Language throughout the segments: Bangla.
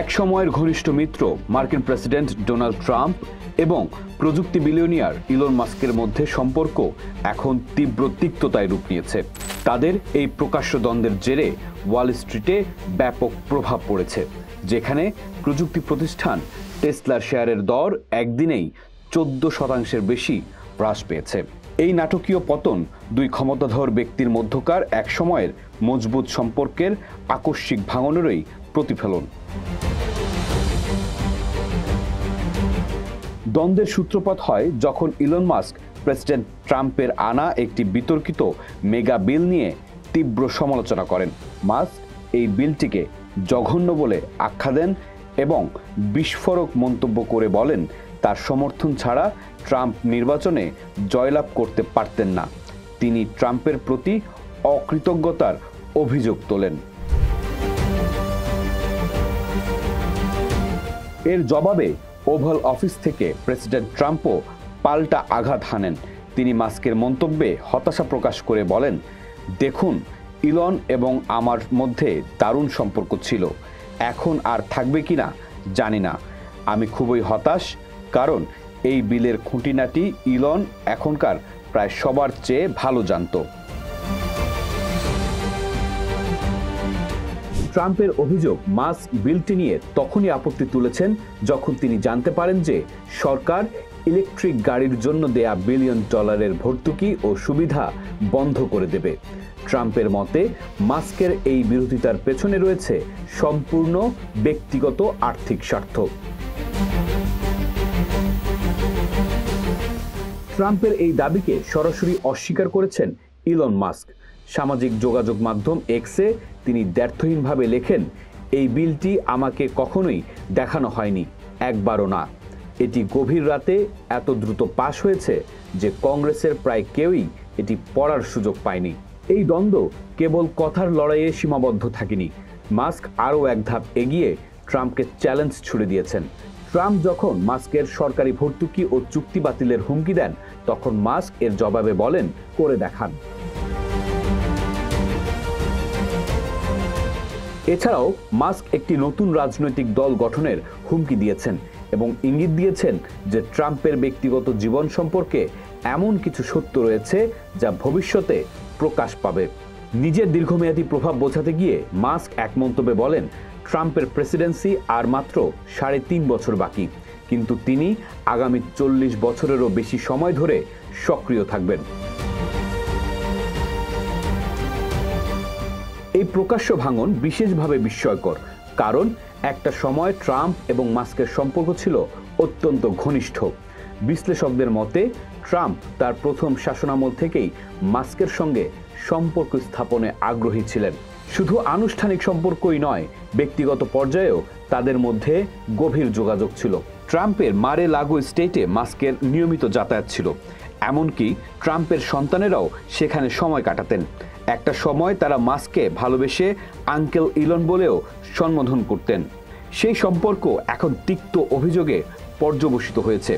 এক সময়ের ঘনিষ্ঠ মিত্র মার্কিন প্রেসিডেন্ট ডোনাল্ড ট্রাম্প এবং প্রযুক্তি বিলিয়নিয়ার ইলন মাস্কের মধ্যে সম্পর্ক এখন তীব্র তিক্ততায় রূপ নিয়েছে। তাদের এই প্রকাশ্য দ্বন্দ্বের জেরে ওয়াল স্ট্রিটে ব্যাপক প্রভাব পড়েছে, যেখানে প্রযুক্তি প্রতিষ্ঠান টেসলার শেয়ারের দর একদিনেই 14% বেশি হ্রাস পেয়েছে। এই নাটকীয় পতন দুই ক্ষমতাধর ব্যক্তির মধ্যকার এক সময়ের মজবুত সম্পর্কের আকস্মিক ভাঙনেরই প্রতিফলন। দ্বন্দ্বের সূত্রপাত হয় যখন ইলন মাস্ক প্রেসিডেন্ট ট্রাম্পের আনা একটি বিতর্কিত মেগা বিল নিয়ে তীব্র সমালোচনা করেন। মাস্ক এই বিলটিকে জঘন্য বলে আখ্যা দেন এবং বিস্ফোরক মন্তব্য করে বলেন তার সমর্থন ছাড়া ট্রাম্প নির্বাচনে জয়লাভ করতে পারতেন না। তিনি ট্রাম্পের প্রতি অকৃতজ্ঞতার অভিযোগ তোলেন। এর জবাবে ওভাল অফিস থেকে প্রেসিডেন্ট ট্রাম্পও পাল্টা আঘাত হানেন। তিনি মাস্কের মন্তব্যে হতাশা প্রকাশ করে বলেন, দেখুন, ইলন এবং আমার মধ্যে দারুণ সম্পর্ক ছিল, এখন আর থাকবে কিনা জানি না। আমি খুবই হতাশ, কারণ এই বিলের খুঁটিনাটি ইলন এখনকার প্রায় সবার চেয়ে ভালো জানত। ট্রাম্পের অভিযোগ, মাস্ক বিলটি নিয়ে তখনই আপত্তি তুলেছেন যখন তিনি জানতে পারেন যে সরকার ইলেকট্রিক গাড়ির জন্য দেয়া $1 বিলিয়ন ভর্তুকি ও সুবিধা বন্ধ করে দেবে। ট্রাম্পের মতে মাস্কের এই বিরোধিতার পেছনে রয়েছে সম্পূর্ণ ব্যক্তিগত আর্থিক স্বার্থ। ট্রাম্পের এই দাবিকে সরাসরি অস্বীকার করেছেন ইলন মাস্ক। সামাজিক যোগাযোগ মাধ্যম এক্সে তিনি দ্ব্যর্থহীনভাবে লেখেন, এই বিলটি আমাকে কখনোই দেখানো হয়নি, একবারও না। এটি গভীর রাতে এত দ্রুত পাশ হয়েছে যে কংগ্রেসের প্রায় কেউই এটি পড়ার সুযোগ পায়নি। এই দ্বন্দ্ব কেবল কথার লড়াইয়ে সীমাবদ্ধ থাকেনি। মাস্ক আরও এক ধাপ এগিয়ে ট্রাম্পকে চ্যালেঞ্জ ছুড়ে দিয়েছেন। ট্রাম্প যখন মাস্কের সরকারি ভর্তুকি ও চুক্তি বাতিলের হুমকি দেন, তখন মাস্ক এর জবাবে বলেন, করে দেখান। এছাড়াও মাস্ক একটি নতুন রাজনৈতিক দল গঠনের হুমকি দিয়েছেন এবং ইঙ্গিত দিয়েছেন যে ট্রাম্পের ব্যক্তিগত জীবন সম্পর্কে এমন কিছু সত্য রয়েছে যা ভবিষ্যতে প্রকাশ পাবে। নিজের দীর্ঘমেয়াদী প্রভাব বোঝাতে গিয়ে মাস্ক এক মন্তব্যে বলেন, ট্রাম্পের প্রেসিডেন্সি আর মাত্র 3.5 বছর বাকি, কিন্তু তিনি আগামী 40 বছরেরও বেশি সময় ধরে সক্রিয় থাকবেন। এই প্রকাশ্য ভাঙন বিশেষভাবে বিস্ময়কর, কারণ একটা সময় ট্রাম্প এবং মাস্কের সম্পর্ক ছিল অত্যন্ত ঘনিষ্ঠ। বিশ্লেষকদের মতে ট্রাম্প তার প্রথম শাসনামল থেকেই মাস্কের সঙ্গে সম্পর্ক স্থাপনে আগ্রহী ছিলেন। শুধু আনুষ্ঠানিক সম্পর্কই নয়, ব্যক্তিগত পর্যায়েও তাদের মধ্যে গভীর যোগাযোগ ছিল। ট্রাম্পের মারে লাগো স্টেটে মাস্কের নিয়মিত যাতায়াত ছিল, এমনকি ট্রাম্পের সন্তানেরাও সেখানে সময় কাটাতেন। একটা সময় তারা মাস্ককে ভালোবেসে আঙ্কেল ইলন বলেও সম্বোধন করতেন। সেই সম্পর্ক এখন তিক্ত অভিযোগে পর্যবসিত হয়েছে।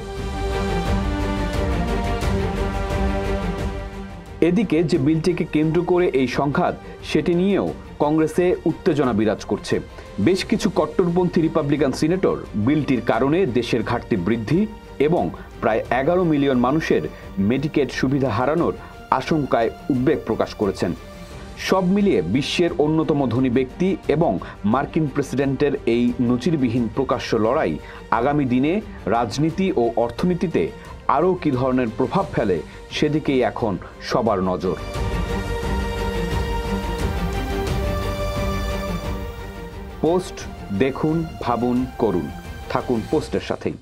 এদিকে যে বিলটিকে কেন্দ্র করে এই সংঘাত, সেটি নিয়েও কংগ্রেসে উত্তেজনা বিরাজ করছে। বেশ কিছু কট্টরপন্থী রিপাবলিকান সিনেটর বিলটির কারণে দেশের ঘাটতি বৃদ্ধি এবং প্রায় 11 মিলিয়ন মানুষের মেডিকেড সুবিধা হারানোর আশঙ্কায় উদ্বেগ প্রকাশ করেছেন। সব মিলিয়ে বিশ্বের অন্যতম ধনী ব্যক্তি এবং মার্কিন প্রেসিডেন্টের এই নজিরবিহীন প্রকাশ্য লড়াই আগামী দিনে রাজনীতি ও অর্থনীতিতে আরও কী ধরনের প্রভাব ফেলে, সেদিকেই এখন সবার নজর। পোস্ট দেখুন, ভাবুন, করুন। থাকুন পোস্টের সাথেই।